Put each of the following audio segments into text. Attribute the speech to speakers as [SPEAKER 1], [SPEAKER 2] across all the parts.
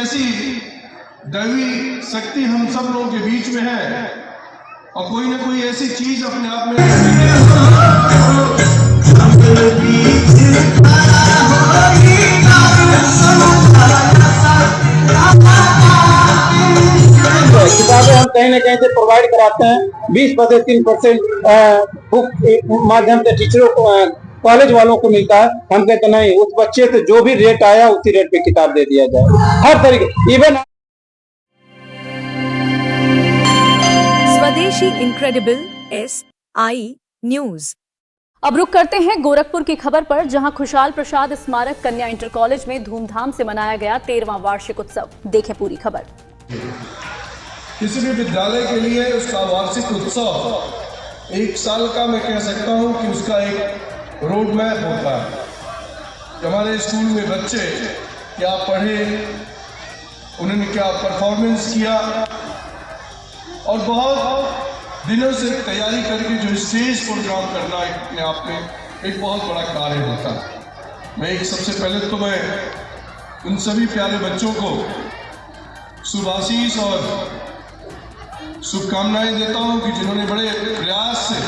[SPEAKER 1] ऐसी दैवी शक्ति हम सब लोगों के बीच में है और कोई ना कोई ऐसी चीज अपने आप में
[SPEAKER 2] किताबें हम कहीं ना कहीं से प्रोवाइड कराते हैं। 20% बुक माध्यम से टीचरों को, कॉलेज वालों को मिलता है। हम कहते नहीं, उस बच्चे से जो भी रेट आया उसी रेट पे किताब दे दिया जाए, हर तरीके। इवन
[SPEAKER 3] स्वदेशी इनक्रेडिबल SI न्यूज।
[SPEAKER 4] अब रुक करते हैं गोरखपुर की खबर पर, जहां खुशहाल प्रसाद स्मारक कन्या इंटर कॉलेज में धूमधाम से मनाया गया 13वां वार्षिक उत्सव। देखें पूरी खबर।
[SPEAKER 1] किसी भी विद्यालय के लिए उसका वार्षिक उत्सव एक साल का, मैं कह सकता हूं कि उसका एक रोड मैप होता है कि हमारे स्कूल में बच्चे क्या पढ़े, उन्होंने क्या परफॉर्मेंस किया, और बहुत दिनों से तैयारी करके जो स्टेज प्रोग्राम करना अपने आप में एक बहुत बड़ा कार्य होता है। मैं एक सबसे पहले तो मैं उन सभी प्यारे बच्चों को शुभाशीष और शुभकामनाएं देता हूं कि जिन्होंने बड़े प्रयास से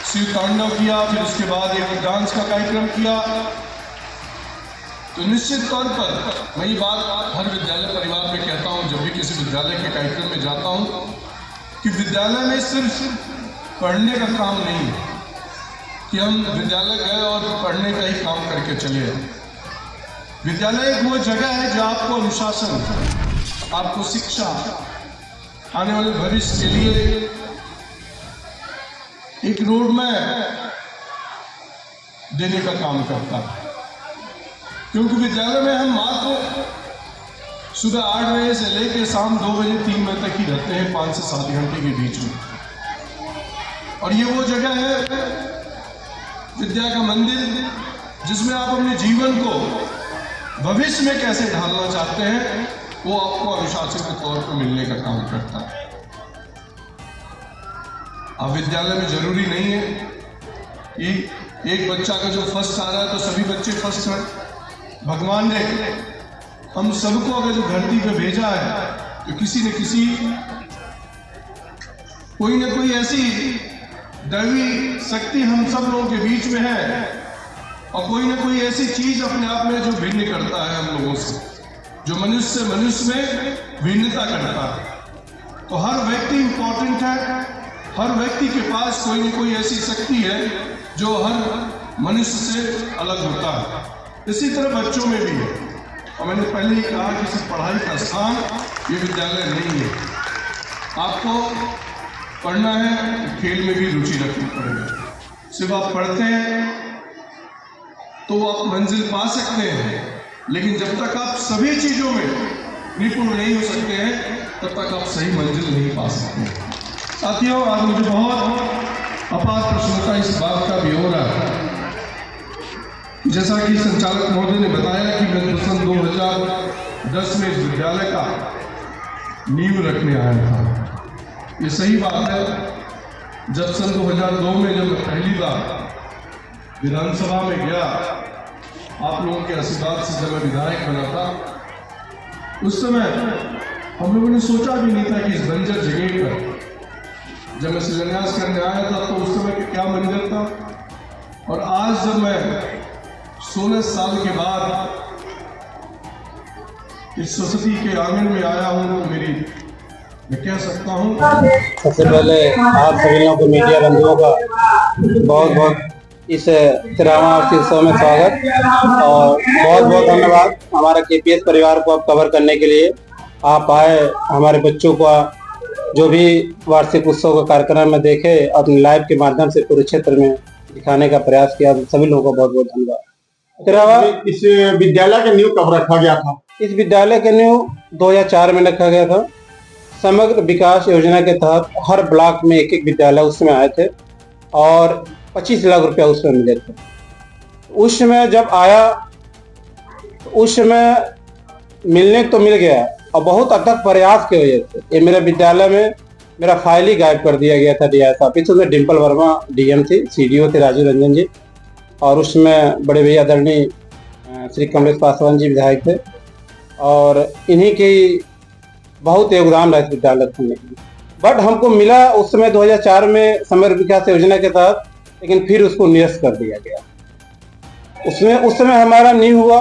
[SPEAKER 1] शिव तांडव किया, फिर उसके बाद एक डांस का कार्यक्रम किया। तो निश्चित तौर पर मैं ये बात हर विद्यालय परिवार में कहता हूं, जब भी किसी विद्यालय के कार्यक्रम में जाता हूं, कि विद्यालय में सिर्फ पढ़ने का काम नहीं है कि हम विद्यालय गए और पढ़ने का ही काम करके चले आए। विद्यालय एक वो जगह है जो आपको अनुशासन, आपको शिक्षा, आने वाले भविष्य के लिए एक रोड मैप देने का काम करता है। क्योंकि विद्यालय में हम मात्र सुबह 8 बजे से लेकर शाम 2 बजे 3 बजे तक ही रहते हैं, 5 से 7 घंटे के बीच में। और ये वो जगह है, विद्या का मंदिर, जिसमें आप अपने जीवन को भविष्य में कैसे ढालना चाहते हैं, वो आपको अनुशासन के तौर पर मिलने का काम करता है। अब विद्यालय में जरूरी नहीं है कि एक बच्चा का जो फर्स्ट आ रहा है तो सभी बच्चे फर्स्ट हैं। भगवान ने हम सबको अगर जो धरती पे भेजा है तो किसी न किसी, कोई ना कोई ऐसी दैवी शक्ति हम सब लोगों के बीच में है और कोई ना कोई ऐसी चीज अपने आप में जो भिन्न करता है हम लोगों से, जो मनुष्य मनुष्य में भिन्नता करता है। तो हर व्यक्ति इंपॉर्टेंट है, हर व्यक्ति के पास कोई न कोई ऐसी शक्ति है जो हर मनुष्य से अलग होता है। इसी तरह बच्चों में भी है। और मैंने पहले ही कहा कि सिर्फ पढ़ाई का स्थान ये विद्यालय नहीं है। आपको पढ़ना है, खेल में भी रुचि रखनी पड़ेगी। सिर्फ आप पढ़ते हैं तो आप मंजिल पा सकते हैं, लेकिन जब तक आप सभी चीजों में निपुण नहीं हो सकते हैं तब तक आप सही मंजिल नहीं पा सकते। साथियों, आज मुझे बहुत अपार प्रसन्नता इस बात का भी हो रहा है, जैसा कि संचालक महोदय ने बताया कि मैं सन 2010 में इस विद्यालय का नींव रखने आया था। ये सही बात है। जब सन 2002 में जब मैं पहली बार विधानसभा में गया, आप लोगों के आशीर्वाद से जब मैं विधायक बना था, उस समय हम लोगों ने सोचा भी नहीं था कि इस बंजर जगह पर जब मैं शिलान्यास करने आया था तो उस समय क्या मंजर था। और आज जब मैं 16 साल के बाद इस सरस्वती के आंगन में आया हूँ तो मैं कह सकता हूँ,
[SPEAKER 2] सबसे पहले आप सभी लोगों को, मीडिया बंधुओं का बहुत बहुत इस 13वां उत्सव में स्वागत और बहुत बहुत धन्यवाद। हमारा KPS परिवार को आप कवर करने के लिए आप आए, हमारे बच्चों को जो भी वार्षिक उत्सव का कार्यक्रम में देखे, अपने लाइव के माध्यम से पूरे क्षेत्र में दिखाने का प्रयास किया। सभी लोगों का बहुत बहुत धन्यवाद।
[SPEAKER 5] इस विद्यालय का नींव कब रखा गया था?
[SPEAKER 2] इस विद्यालय का नींव 2004 में रखा गया था। समग्र विकास योजना के तहत हर ब्लॉक में एक एक विद्यालय उस समय आए थे और 25 लाख रुपया उसमें मिले थे। उस समय जब आया, उस समय मिलने तो मिल गया और बहुत अथक प्रयास की वजह से ये मेरे विद्यालय में मेरा फाइल ही गायब कर दिया गया था DIS ऑफिस में। डिम्पल वर्मा DM थी, CDO थे राजू रंजन जी, और उसमें बड़े भैया आदरणीय श्री कमलेश पासवान जी विधायक थे। और इन्हीं के बहुत योगदान रहा इस विद्यालय खोलने में। बट हमको मिला उस समय 2004 में समग्र विकास योजना के तहत, लेकिन फिर उसको निरस्त कर दिया गया। उस समय हमारा नींव हुआ,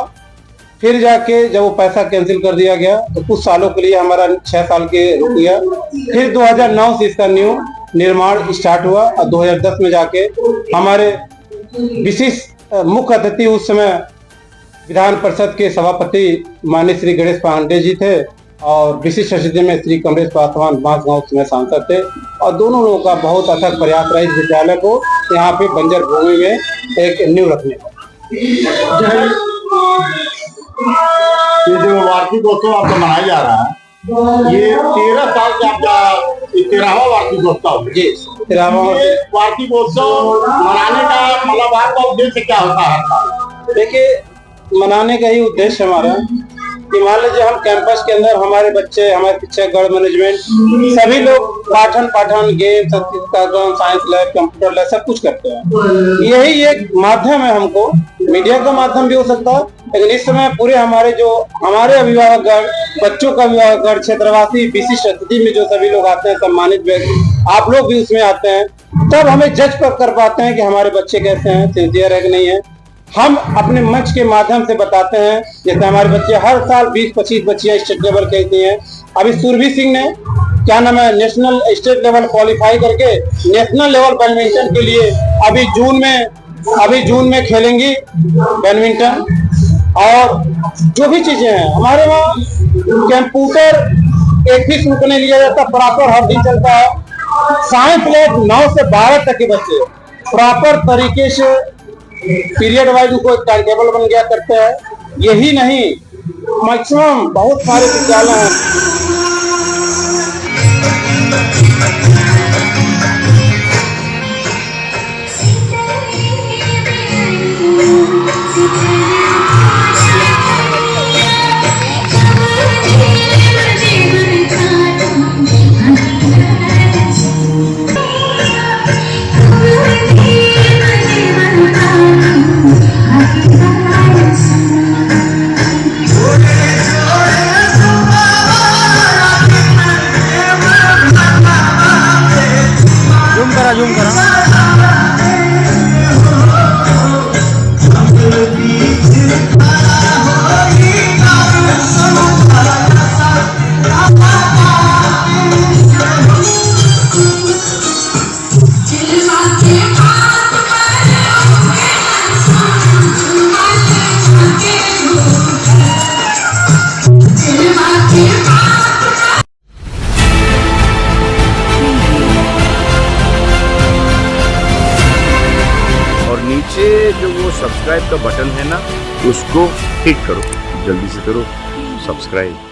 [SPEAKER 2] फिर जाके जब वो पैसा कैंसिल कर दिया गया तो कुछ सालों के लिए हमारा 6 साल के रुक गया। फिर 2009 से इसका न्यू निर्माण स्टार्ट हुआ और 2010 में जाके हमारे विशिष्ट मुख्य अतिथि उस समय विधान परिषद के सभापति माननीय श्री गणेश पांडे जी थे और विशिष्ट अतिथि में श्री कमलेश पासवान बांसगांव में सांसद थे और दोनों लोगों का बहुत अथक प्रयास रहा इस विद्यालय को यहाँ पे बंजर भूमि में एक नींव रखने का।
[SPEAKER 5] ये जो वार्षिकोत्सव आपका मनाया जा रहा है, ये 13 साल से आपका 13वां वार्षिकोत्सव।
[SPEAKER 2] जी, 13वां
[SPEAKER 5] वार्षिकोत्सव मनाने का मतलब आपका उद्देश्य क्या होता है?
[SPEAKER 2] देखिए, मनाने का ही उद्देश्य हमारा कि मान लीजिए हम कैंपस के अंदर हमारे बच्चे, हमारे शिक्षक गण मैनेजमेंट सभी लोग पाठन गेम, कार्यक्रम, साइंस लैब, कंप्यूटर लैब सब कुछ करते हैं। यही एक माध्यम है, हमको मीडिया का माध्यम भी हो सकता है, लेकिन इस समय पूरे हमारे अभिभावकगण, बच्चों का अभिभावकगण, क्षेत्रवासी, विशिष्ट अतिथि में जो सभी लोग आते हैं, सम्मानित व्यक्ति, आप लोग भी उसमें आते हैं, तब हमें जज कर पाते हैं कि हमारे बच्चे कैसे हैं, सिंसियर है कि नहीं है। हम अपने मंच के माध्यम से बताते हैं, जैसे हमारे बच्चे हर साल 20-25 बच्चियां स्टेट लेवल खेलती हैं। अभी सुरभि सिंह ने क्या नाम है नेशनल स्टेट लेवल क्वालिफाई करके नेशनल लेवल बैडमिंटन के लिए अभी जून में खेलेंगी बैडमिंटन। और जो भी चीजें हैं हमारे वहाँ, कंप्यूटर एक ही शुल्क नहीं लिया जाता, प्रॉपर हर दिन चलता है। साइंस लैब 9 से 12 तक के बच्चे प्रॉपर तरीके से पीरियड वाइज उनको एक टाइम टेबल बन गया करते हैं। यही नहीं, मैक्सिमम बहुत सारे विद्यालय हैं।
[SPEAKER 6] जूम करा नीचे जो वो सब्सक्राइब का बटन है ना, उसको हिट करो, जल्दी से करो सब्सक्राइब।